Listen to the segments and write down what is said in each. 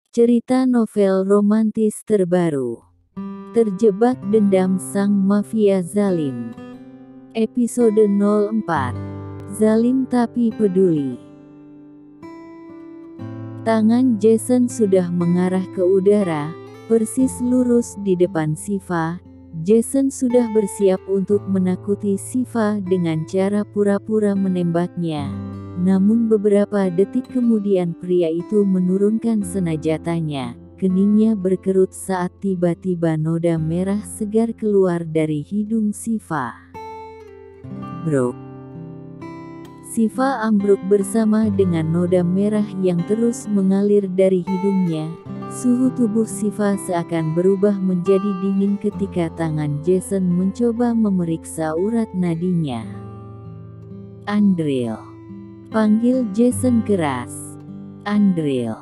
Cerita novel romantis terbaru. Terjebak dendam sang mafia zalim. Episode 04. Zalim tapi peduli. Tangan Jason sudah mengarah ke udara, persis lurus di depan Shiva. Jason sudah bersiap untuk menakuti Shiva dengan cara pura-pura menembaknya. Namun beberapa detik kemudian pria itu menurunkan senjatanya. Keningnya berkerut saat tiba-tiba noda merah segar keluar dari hidung Shiva. Brok. Shiva ambruk bersama dengan noda merah yang terus mengalir dari hidungnya. Suhu tubuh Shiva seakan berubah menjadi dingin ketika tangan Jason mencoba memeriksa urat nadinya. Andrew. Panggil Jason keras. Andrew.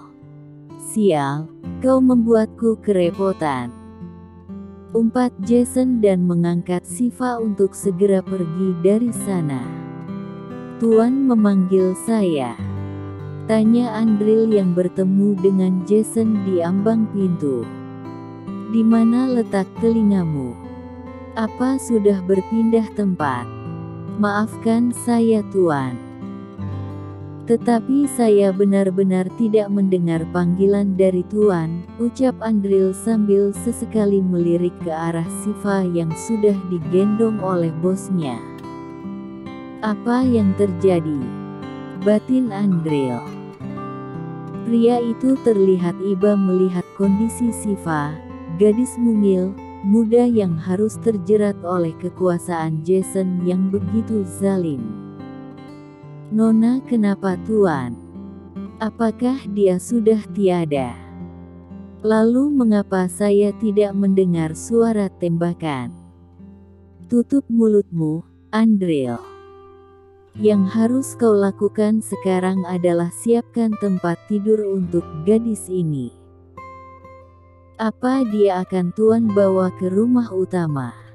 Sial, kau membuatku kerepotan. Umpat Jason dan mengangkat Shiva untuk segera pergi dari sana. Tuan memanggil saya. Tanya Andrew yang bertemu dengan Jason di ambang pintu. Di mana letak telingamu? Apa sudah berpindah tempat? Maafkan saya Tuan. Tetapi saya benar-benar tidak mendengar panggilan dari Tuan, ucap Andrew sambil sesekali melirik ke arah Shiva yang sudah digendong oleh bosnya. Apa yang terjadi? Batin Andrew. Pria itu terlihat iba melihat kondisi Shiva, gadis mungil, muda yang harus terjerat oleh kekuasaan Jason yang begitu zalim. Nona, kenapa Tuan? Apakah dia sudah tiada? Lalu mengapa saya tidak mendengar suara tembakan? Tutup mulutmu, Andrew. Yang harus kau lakukan sekarang adalah siapkan tempat tidur untuk gadis ini. Apa dia akan Tuan bawa ke rumah utama?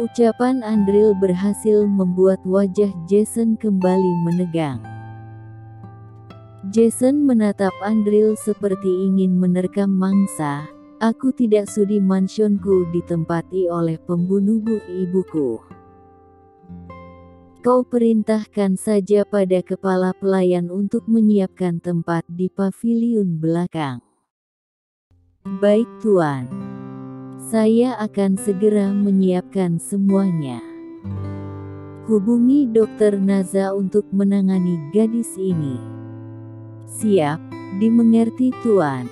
Ucapan Andrew berhasil membuat wajah Jason kembali menegang. Jason menatap Andrew seperti ingin menerkam mangsa. Aku tidak sudi mansionku ditempati oleh pembunuh ibuku. Kau perintahkan saja pada kepala pelayan untuk menyiapkan tempat di paviliun belakang. Baik Tuan. Saya akan segera menyiapkan semuanya. Hubungi Dr. Naza untuk menangani gadis ini. Siap, dimengerti Tuan.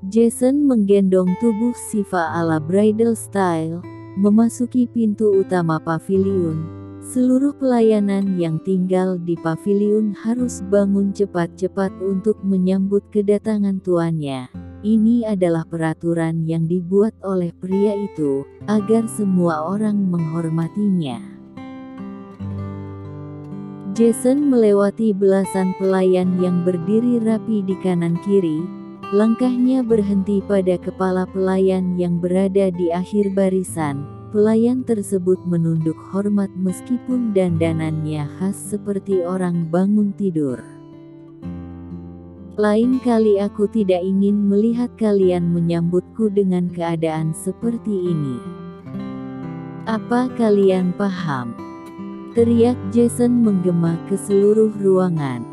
Jason menggendong tubuh Shiva ala bridal style, memasuki pintu utama paviliun. Seluruh pelayanan yang tinggal di paviliun harus bangun cepat-cepat untuk menyambut kedatangan tuannya. Ini adalah peraturan yang dibuat oleh pria itu, agar semua orang menghormatinya. Jason melewati belasan pelayan yang berdiri rapi di kanan kiri. Langkahnya berhenti pada kepala pelayan yang berada di akhir barisan. Pelayan tersebut menunduk hormat meskipun dandanannya khas seperti orang bangun tidur. Lain kali aku tidak ingin melihat kalian menyambutku dengan keadaan seperti ini. Apa kalian paham? Teriak Jason menggema ke seluruh ruangan.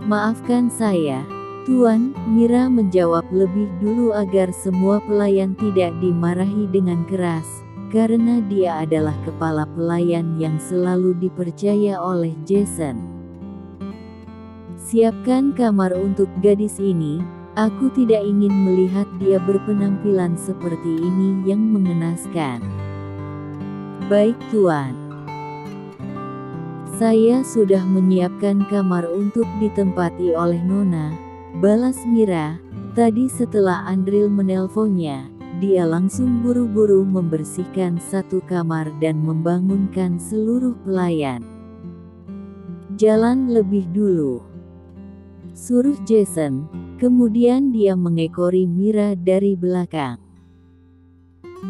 Maafkan saya, Tuan, Mira menjawab lebih dulu agar semua pelayan tidak dimarahi dengan keras, karena dia adalah kepala pelayan yang selalu dipercaya oleh Jason. Siapkan kamar untuk gadis ini, aku tidak ingin melihat dia berpenampilan seperti ini yang mengenaskan. Baik Tuan. Saya sudah menyiapkan kamar untuk ditempati oleh Nona, balas Mira. Tadi setelah Andrew menelponnya, dia langsung buru-buru membersihkan satu kamar dan membangunkan seluruh pelayan. Jalan lebih dulu, suruh Jason. Kemudian dia mengekori Mira dari belakang.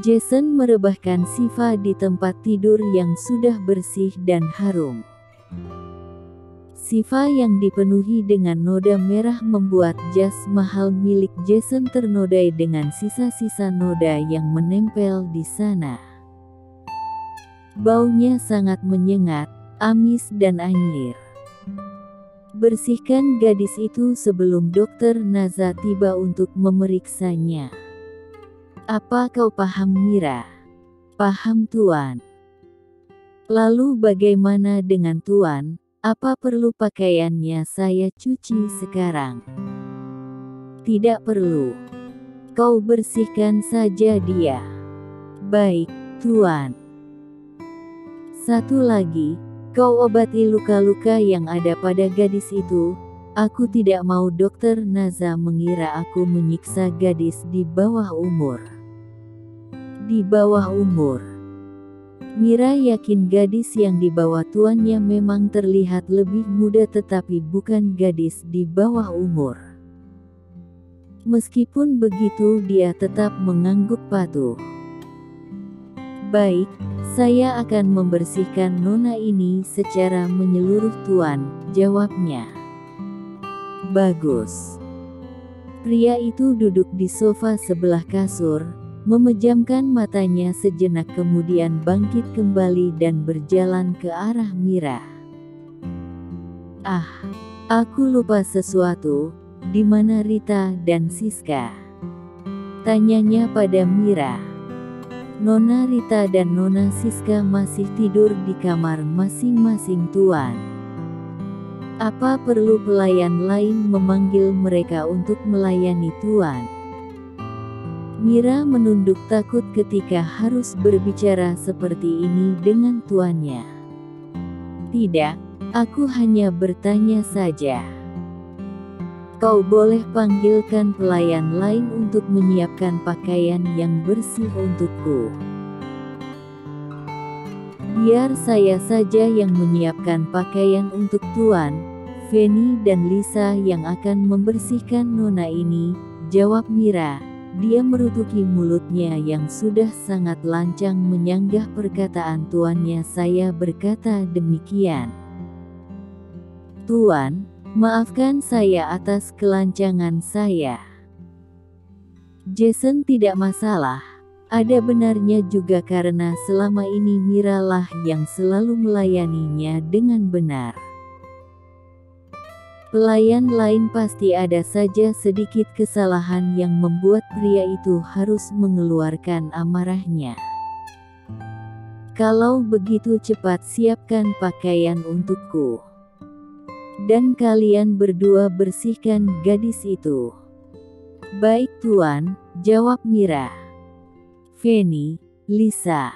Jason merebahkan Shiva di tempat tidur yang sudah bersih dan harum. Siva yang dipenuhi dengan noda merah membuat jas mahal milik Jason ternodai dengan sisa-sisa noda yang menempel di sana. Baunya sangat menyengat, amis dan anyir. Bersihkan gadis itu sebelum Dokter Naza tiba untuk memeriksanya. Apa kau paham, Mira? Paham, Tuan. Lalu bagaimana dengan Tuan? Apa perlu pakaiannya saya cuci sekarang? Tidak perlu. Kau bersihkan saja dia. Baik, Tuan. Satu lagi, kau obati luka-luka yang ada pada gadis itu. Aku tidak mau Dokter Naza mengira aku menyiksa gadis di bawah umur. Di bawah umur. Mira yakin gadis yang dibawa tuannya memang terlihat lebih muda tetapi bukan gadis di bawah umur. Meskipun begitu dia tetap mengangguk patuh. Baik, saya akan membersihkan nona ini secara menyeluruh, Tuan, jawabnya. Bagus. Pria itu duduk di sofa sebelah kasur, memejamkan matanya sejenak kemudian bangkit kembali dan berjalan ke arah Mira. Ah, aku lupa sesuatu, di mana Rita dan Siska? Tanyanya pada Mira. Nona Rita dan Nona Siska masih tidur di kamar masing-masing, Tuan. Apa perlu pelayan lain memanggil mereka untuk melayani Tuan? Mira menunduk takut ketika harus berbicara seperti ini dengan tuannya. Tidak, aku hanya bertanya saja. Kau boleh panggilkan pelayan lain untuk menyiapkan pakaian yang bersih untukku. Biar saya saja yang menyiapkan pakaian untuk Tuan, Feni dan Lisa yang akan membersihkan nona ini, jawab Mira. Dia merutuki mulutnya yang sudah sangat lancang menyanggah perkataan tuannya. Saya berkata demikian. Tuan, maafkan saya atas kelancangan saya. Jason tidak masalah. Ada benarnya juga karena selama ini Mira lah yang selalu melayaninya dengan benar. Pelayan lain pasti ada saja sedikit kesalahan yang membuat pria itu harus mengeluarkan amarahnya. Kalau begitu cepat siapkan pakaian untukku. Dan kalian berdua bersihkan gadis itu. Baik, Tuan, jawab Mira. Feni, Lisa.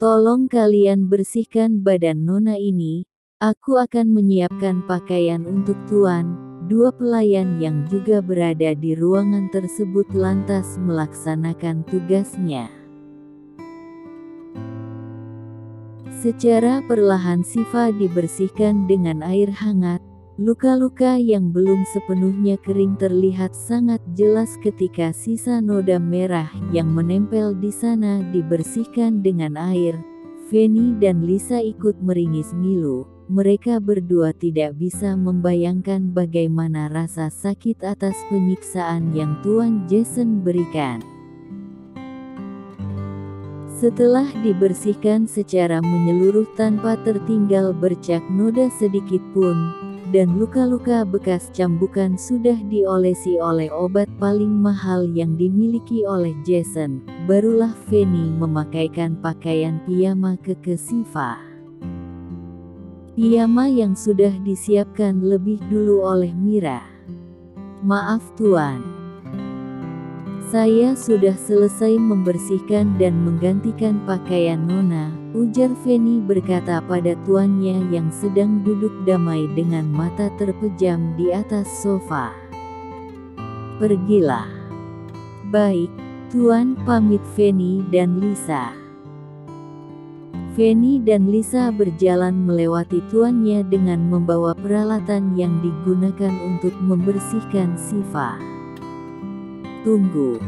Tolong kalian bersihkan badan nona ini. Aku akan menyiapkan pakaian untuk Tuan. Dua pelayan yang juga berada di ruangan tersebut lantas melaksanakan tugasnya. Secara perlahan Siva dibersihkan dengan air hangat. Luka-luka yang belum sepenuhnya kering terlihat sangat jelas ketika sisa noda merah yang menempel di sana dibersihkan dengan air. Feni dan Lisa ikut meringis ngilu. Mereka berdua tidak bisa membayangkan bagaimana rasa sakit atas penyiksaan yang Tuan Jason berikan. Setelah dibersihkan secara menyeluruh tanpa tertinggal bercak noda sedikit pun, dan luka-luka bekas cambukan sudah diolesi oleh obat paling mahal yang dimiliki oleh Jason, barulah Feni memakaikan pakaian piyama ke Siva. Piyama yang sudah disiapkan lebih dulu oleh Mira. Maaf, Tuan. Saya sudah selesai membersihkan dan menggantikan pakaian nona, ujar Feni berkata pada tuannya yang sedang duduk damai dengan mata terpejam di atas sofa. Pergilah. Baik, Tuan, pamit Feni dan Lisa. Feni dan Lisa berjalan melewati tuannya dengan membawa peralatan yang digunakan untuk membersihkan Siva. Tunggu.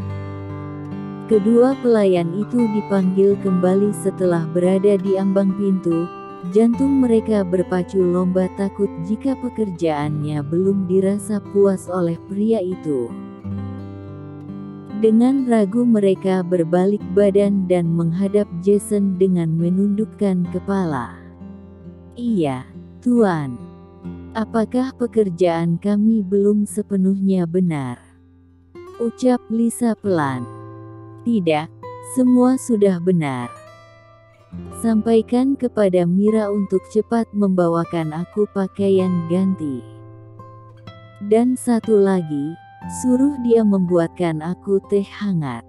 Kedua pelayan itu dipanggil kembali setelah berada di ambang pintu. Jantung mereka berpacu lomba takut jika pekerjaannya belum dirasa puas oleh pria itu. Dengan ragu mereka berbalik badan dan menghadap Jason dengan menundukkan kepala. "Iya, Tuan. Apakah pekerjaan kami belum sepenuhnya benar?" ucap Lisa pelan. "Tidak, semua sudah benar. Sampaikan kepada Mira untuk cepat membawakan aku pakaian ganti. Dan satu lagi, suruh dia membuatkan aku teh hangat,"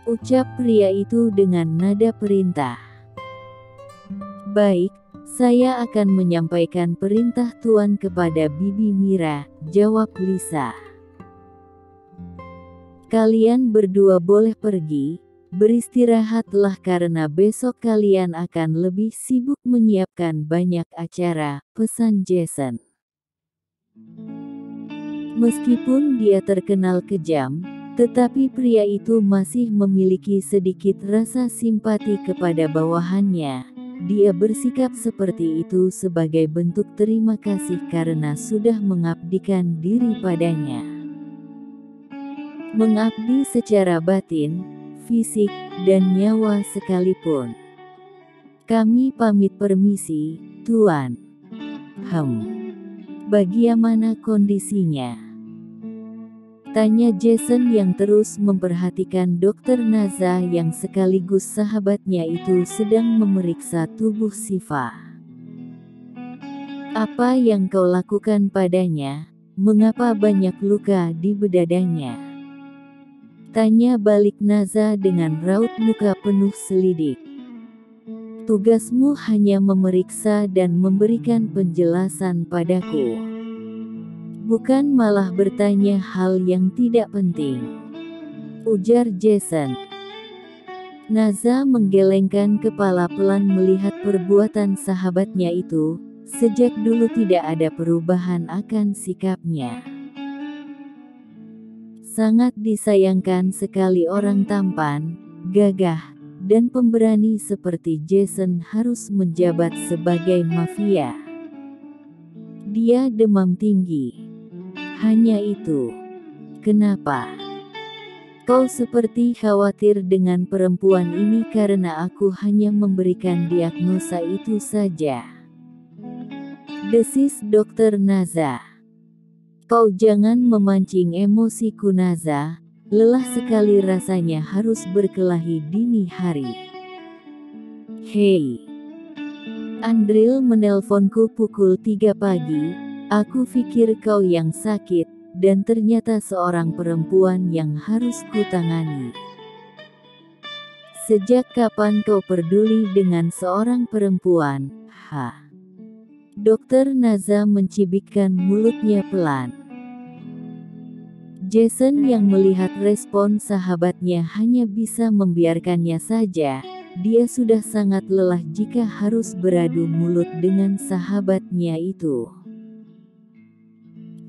ucap pria itu dengan nada perintah. "Baik, saya akan menyampaikan perintah Tuan kepada Bibi Mira," jawab Lisa. "Kalian berdua boleh pergi, beristirahatlah karena besok kalian akan lebih sibuk menyiapkan banyak acara," pesan Jason. Meskipun dia terkenal kejam, tetapi pria itu masih memiliki sedikit rasa simpati kepada bawahannya. Dia bersikap seperti itu sebagai bentuk terima kasih karena sudah mengabdikan diri padanya. Mengabdi secara batin, fisik, dan nyawa sekalipun. "Kami pamit permisi, Tuan." Bagaimana kondisinya?" tanya Jason yang terus memperhatikan Dokter Naza yang sekaligus sahabatnya itu sedang memeriksa tubuh Siva. "Apa yang kau lakukan padanya? Mengapa banyak luka di bedadanya?" tanya balik Naza dengan raut muka penuh selidik. "Tugasmu hanya memeriksa dan memberikan penjelasan padaku. Bukan malah bertanya hal yang tidak penting," ujar Jason. Naza menggelengkan kepala pelan melihat perbuatan sahabatnya itu. Sejak dulu tidak ada perubahan akan sikapnya. Sangat disayangkan sekali orang tampan, gagah, dan pemberani seperti Jason harus menjabat sebagai mafia. Dia demam tinggi. Hanya itu. "Kenapa? Kau seperti khawatir dengan perempuan ini?" "Karena aku hanya memberikan diagnosa itu saja," desis Dokter Naza. "Kau jangan memancing emosiku Naza, lelah sekali rasanya harus berkelahi dini hari." "Hei. Andril menelponku pukul 3 pagi. Aku pikir kau yang sakit, dan ternyata seorang perempuan yang harus kutangani. Sejak kapan kau peduli dengan seorang perempuan?" Dokter Naza mencibikkan mulutnya pelan. Jason yang melihat respon sahabatnya hanya bisa membiarkannya saja. Dia sudah sangat lelah jika harus beradu mulut dengan sahabatnya itu.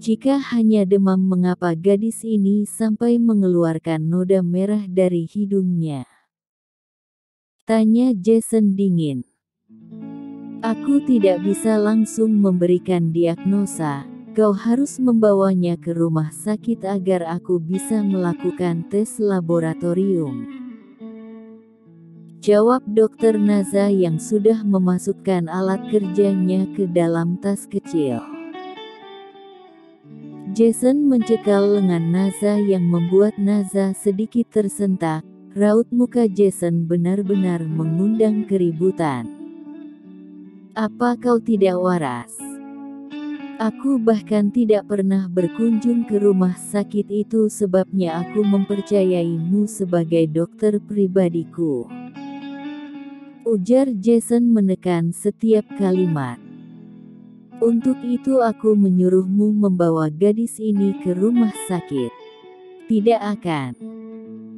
Jika hanya demam, mengapa gadis ini sampai mengeluarkan noda merah dari hidungnya? Tanya Jason dingin. "Aku tidak bisa langsung memberikan diagnosa. Kau harus membawanya ke rumah sakit agar aku bisa melakukan tes laboratorium," jawab Dokter Naza yang sudah memasukkan alat kerjanya ke dalam tas kecil. Jason mencekal lengan Naza yang membuat Naza sedikit tersentak. Raut muka Jason benar-benar mengundang keributan. "Apa kau tidak waras? Aku bahkan tidak pernah berkunjung ke rumah sakit itu, sebabnya aku mempercayaimu sebagai dokter pribadiku," ujar Jason menekan setiap kalimat. "Untuk itu aku menyuruhmu membawa gadis ini ke rumah sakit. Tidak akan.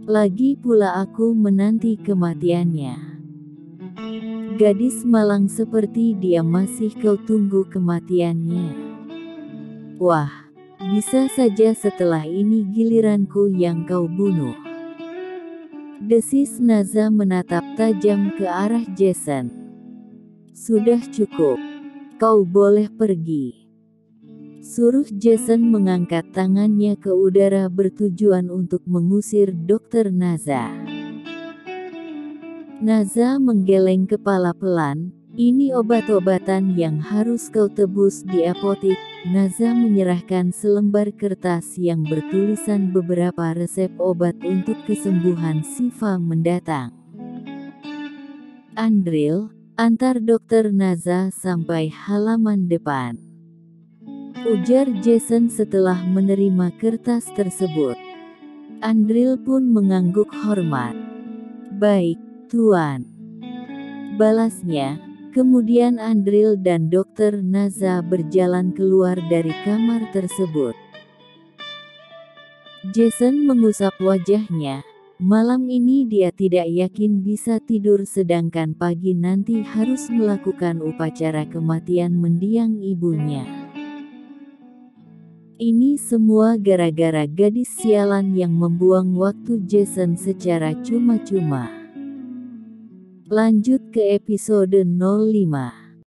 Lagi pula aku menanti kematiannya. Gadis malang seperti dia masih kau tunggu kematiannya? Wah, bisa saja setelah ini giliranku yang kau bunuh," desis Naza menatap tajam ke arah Jason. Sudah cukup. Kau boleh pergi. Suruh Jason mengangkat tangannya ke udara bertujuan untuk mengusir Dr. Naza. Naza menggeleng kepala pelan. Ini obat-obatan yang harus kau tebus di apotik. Naza menyerahkan selembar kertas yang bertulisan beberapa resep obat untuk kesembuhan Siva mendatang. Andril, antar Dr. Naza sampai halaman depan, ujar Jason setelah menerima kertas tersebut. Andril pun mengangguk hormat. Baik, Tuan. Balasnya. Kemudian Andril dan Dr. Naza berjalan keluar dari kamar tersebut. Jason mengusap wajahnya. Malam ini dia tidak yakin bisa tidur sedangkan pagi nanti harus melakukan upacara kematian mendiang ibunya. Ini semua gara-gara gadis sialan yang membuang waktu Jason secara cuma-cuma. Lanjut ke episode 05.